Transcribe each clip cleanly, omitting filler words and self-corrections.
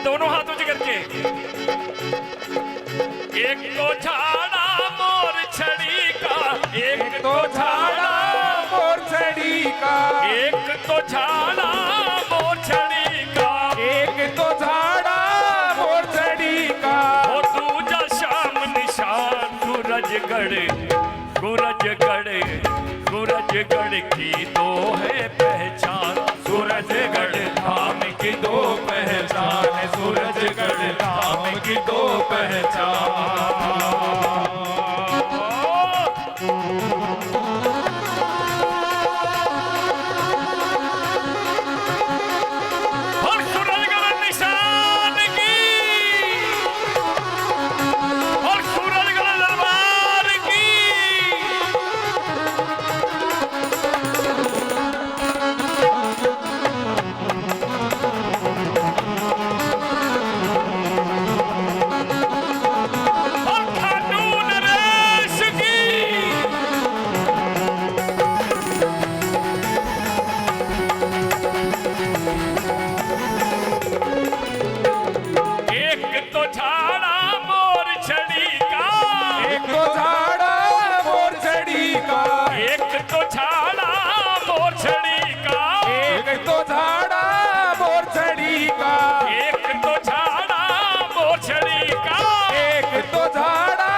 दोनों हाथ ऊंचे करके। एक तो झाड़ा मोर छड़ी का, एक तो झाड़ा मोर छड़ी का, एक तो झाड़ा मोर छड़ी का, एक तो झाड़ा मोर छड़ी का, वो दूजा शाम निशान सूरजगढ़, सूरजगढ़, सूरजगढ़ की दो है पहचान, सूरजगढ़ धाम की दो पहचान, सूरजगढ़ धाम की दो पहचान। और सूरजगढ़ निशान की, और सूरजगढ़ दरबार की। और खाटू नरेश की। एक तो झाड़ा मोर छड़ी का, एक तो झाड़ा मोर छड़ी का, एक तो झाड़ा मोर छड़ी का, एक तो झाड़ा मोर छड़ी का, एक तो झाड़ा मोर छड़ी का, एक तो झाड़ा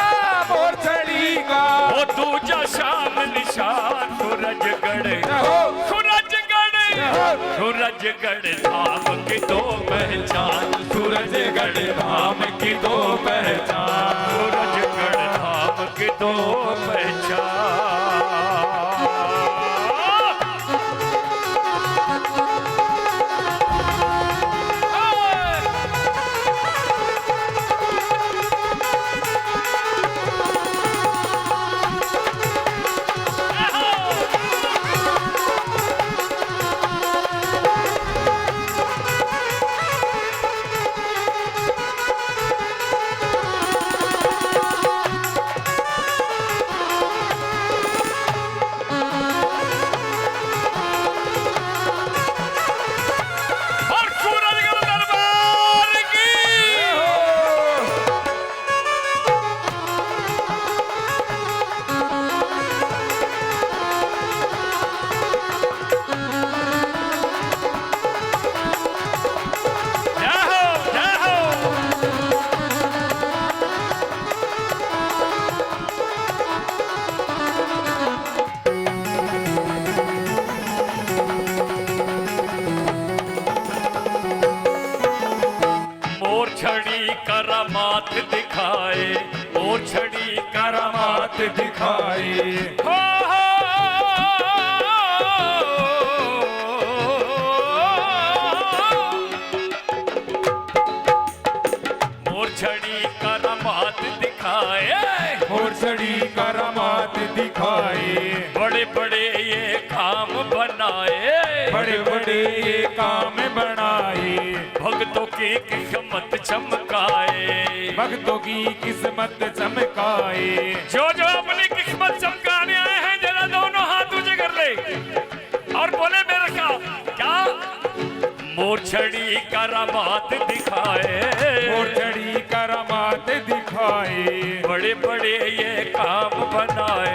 मोर छड़ी का। वो दूजा शाम निशान सूरजगढ़, हो सूरजगढ़, हो सूरजगढ़ धाम की दो पहचान, सूरजगढ़ धाम की दो पहचान, सूरजगढ़ धाम की दो पहचान। और सूरजगढ़ दरबार की। जय हो, जय हो। मोर छड़ी करामात दिखाए, मोर छड़ी करामात दिखाई, हो मोर छड़ी करामात दिखाए, मोर छड़ी करामात दिखाई, बड़े बड़े ये काम बनाए, बड़े बड़े ये काम बनाए, भक्तों की किस्मत चमकाए, भक्तों की किस्मत चमकाए। जो जो अपनी किस्मत चमकाने आए हैं जरा दोनों हाथ ऊंचे कर ले और बोले मेरे का क्या। मोर छड़ी करामात दिखाए, मोर छड़ी करामात दिखाए, बड़े बड़े ये काम बनाए,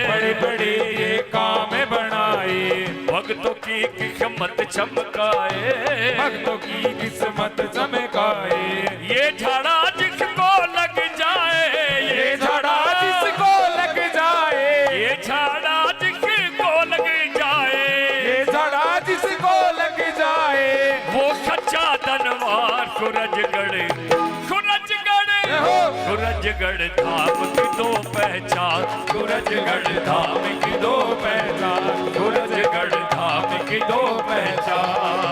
बड़े बड़े ये काम बनाए, भक्तों की किस्मत चमकाए, भक्तों की किस्मत चमकाए। ये झाड़ा जिसको लग जाए, ये झाड़ा जिसको लग जाए, ये झाड़ा जिसको लग जाए, ये झाड़ा जिसको लग जाए, वो सच्चा धनवान सूरजगढ़, सूरजगढ़, हो सूरजगढ़ धाम की दो पहचान, सूरजगढ़ धाम की दो पहचान, सूरजगढ़ धाम की दो पहचान।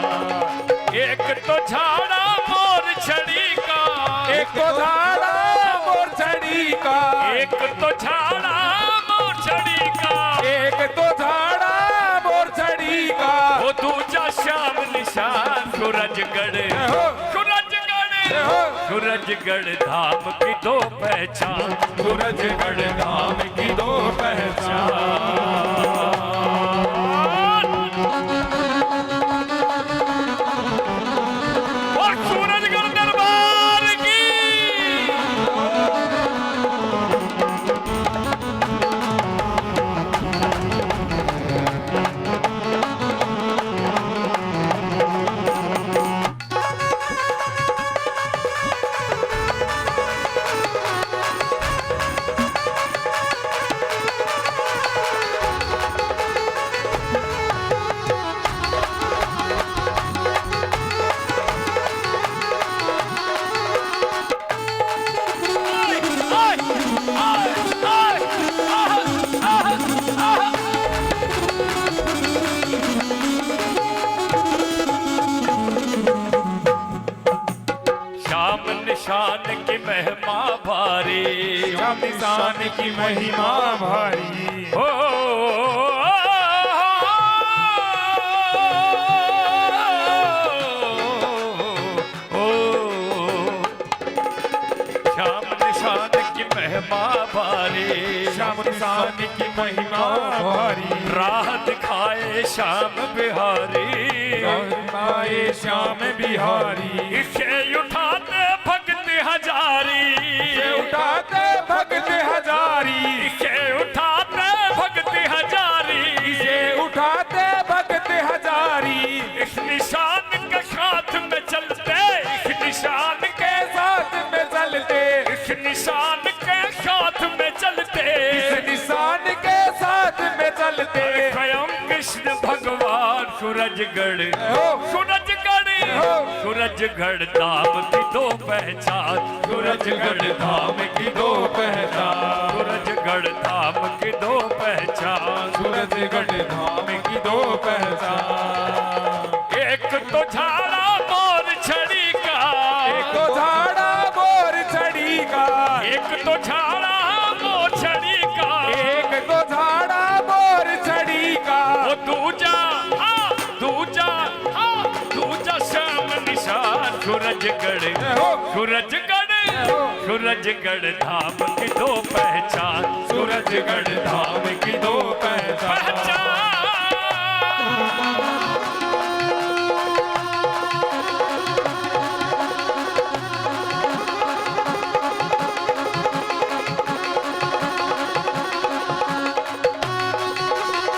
एक तो झाड़ा मोर छड़ी का, एक तो झाड़ा मोर छड़ी का, एक तो झाड़ा मोर छड़ी का, एक तो झाड़ा मोर छड़ी का, वो दूजा शाम निशान सूरजगढ़, हो सूरजगढ़, हो सूरजगढ़ धाम की दो पहचान, सूरजगढ़ धाम की दो पहचान। और सूरजगढ़ दरबार श्याम निशान की महिमा भारी। ओ श्याम निशान की महिमा भारी, श्याम निशान की महिमा भारी। राह दिखाए श्याम बिहारी, आए श्याम बिहारी। इसे उठाते भक्त हजारी, इसे उठाते भक्त हजारी। इसे उठाते भक्त हजारी, इसे उठाते भक्त हजारी। इस निशान के साथ में चलते, इस निशान के साथ में चलते, इस निशान के साथ में चलते, इस निशान के साथ में चलते। स्वयं कृष्ण भगवान सूरजगढ़, हो। सूरजगढ़, सूरजगढ़ धाम की दो पहचान, सूरजगढ़ धाम की दो पहचान। सूरजगढ़ धाम की दो पहचान, सूरजगढ़ धाम की दो पहचान। एक तो झाड़ा मोर छड़ी का, एक तो झाड़ा मोर छड़ी का। एक तो झाड़ा मोर छड़ी का, एक तो झाड़ा मोर छड़ी का। वो दूजा दूजा दूजा श्याम निशान सूरजगढ़, सूरजगढ़, सूरजगढ़ धाम की दो पहचान, सूरजगढ़ धाम की दो पहचान।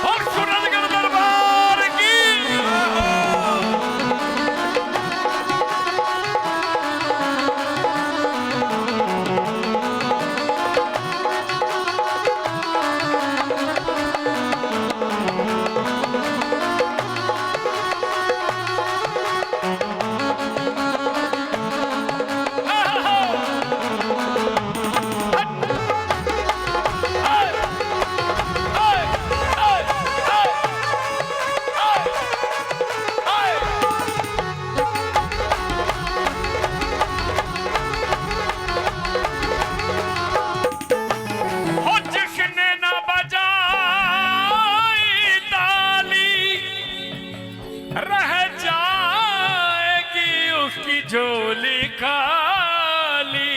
और सूरजगढ़ दरबार की झोली खाली,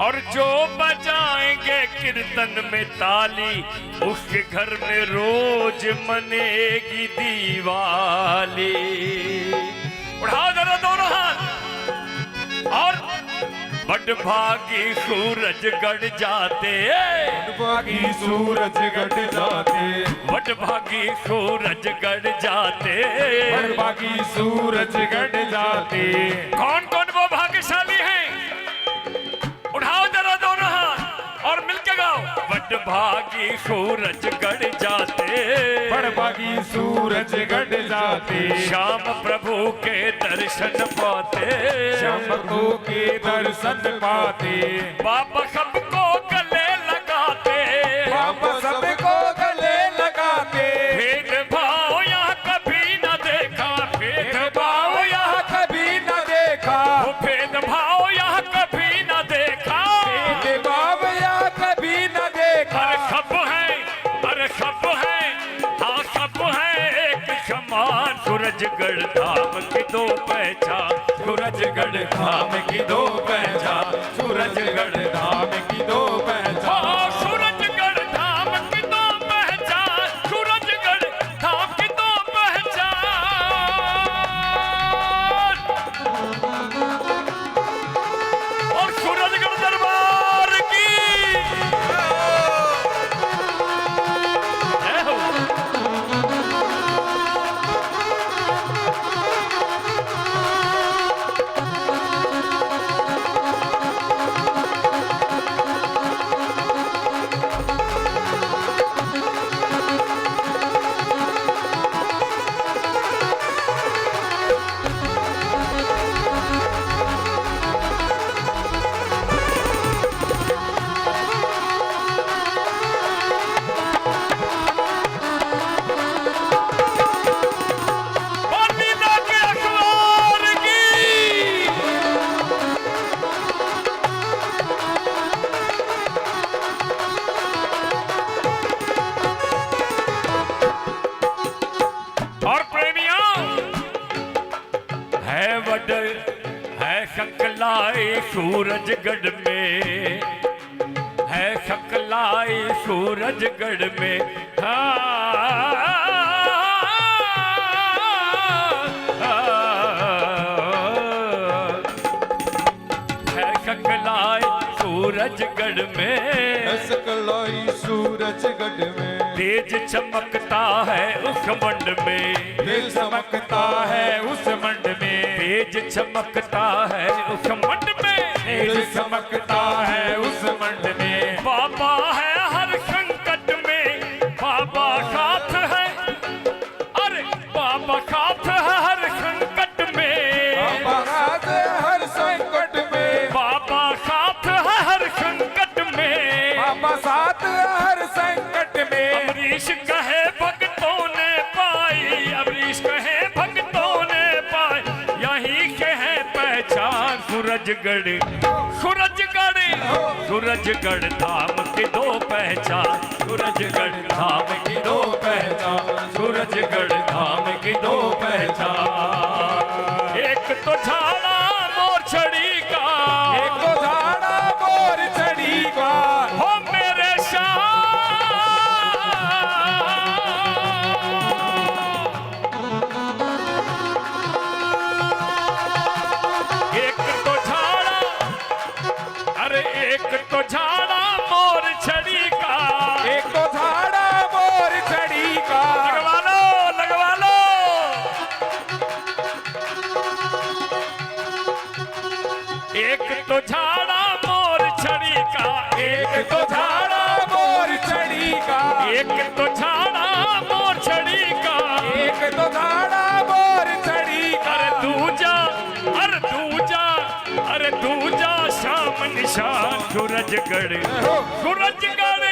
और जो बजाएंगे कीर्तन में ताली, उसके घर में रोज मनेगी दीवाली। उठाओ जरा दोनों हाथ। और बड़भागी सूरजगढ़ जाते, बड़भागी सूरजगढ़ जाते, बड़भागी सूरजगढ़ जाते, बड़भागी सूरजगढ़ जाते। कौन कौन वो भाग्यशाली हैं? उठाओ जरा दोनों हाथ और मिलके गाओ। बड़भागी सूरजगढ़ जाते, बड़भागी सूरजगढ़ जाते। श्याम प्रभु के दर्शन पाते, श्याम प्रभु के दर्शन पाते। बाबा सबको गले लगाते, बाबा सबको गले लगाते। भेदभाव यहाँ कभी न देखा, भेदभाव यहाँ कभी न देखा, वो भेदभाव यहाँ कभी न देखा, भेदभाव यहाँ कभी न देखा। अरे सब है, अरे सब है, हाँ सब है एक समान। सूरजगढ़ धाम की दो पहचान, सूरजगढ़ धाम की दो पहचान, सूरजगढ़ धाम की दो पहचान। हाँ, सूरजगढ़ धाम की दो पहचान, सूरजगढ़ धाम की दो पहचान। और सूरजगढ़ दरबार की जय हो। सकलाई सूरजगढ़ में, है सकलाई सूरजगढ़ में। है सकलाई सूरजगढ़ में, सकलाई सूरजगढ़ में। तेज चमकता है उस मंड में, तेज चमकता है उस मंड में। तेज चमकता है उस मंड में, तेज चमकता है उस मंड में। बाबा है हर संकट में, बाबा साथ है, अरे बाबा साथ है हर संकट में। बाबा साथ है हर संकट में। बाबा साथ है हर संकट में। बाबा साथ है हर संकट में। अमरीश कहे भक्तों ने पाई, अमरीश कहे भक्तों ने पाई, यही के है पहचान सूरजगढ़। सूरजगढ़ सूरजगढ़ धाम की दो पहचान, सूरजगढ़ धाम की दो पहचान, सूरजगढ़ धाम की दो पहचान। एक तो झाड़ा मोर छड़ी का, एक तो झाड़ा मोर छड़ी का, हो मेरे शाह। एक तो झाड़ा, अरे एक तो झाड़ा मोर छड़ी का, एक तो झाड़ा मोर छड़ी का। लगवा लो लगवा लो। एक तो झाड़ा मोर छड़ी का, एक तो झाड़ा मोर छड़ी का, एक तो झाड़ा मोर छड़ी का, एक तो झाड़ा मोर छड़ी का। अरे दूजा, अरे दूजा, अरे दूजा शाम निशान सूरजगढ़। सूरजगढ़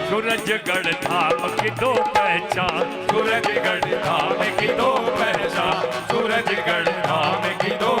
सूरजगढ़ धाम की दो पहचान, सूरजगढ़ धाम की दो पहचान, सूरजगढ़ धाम की दो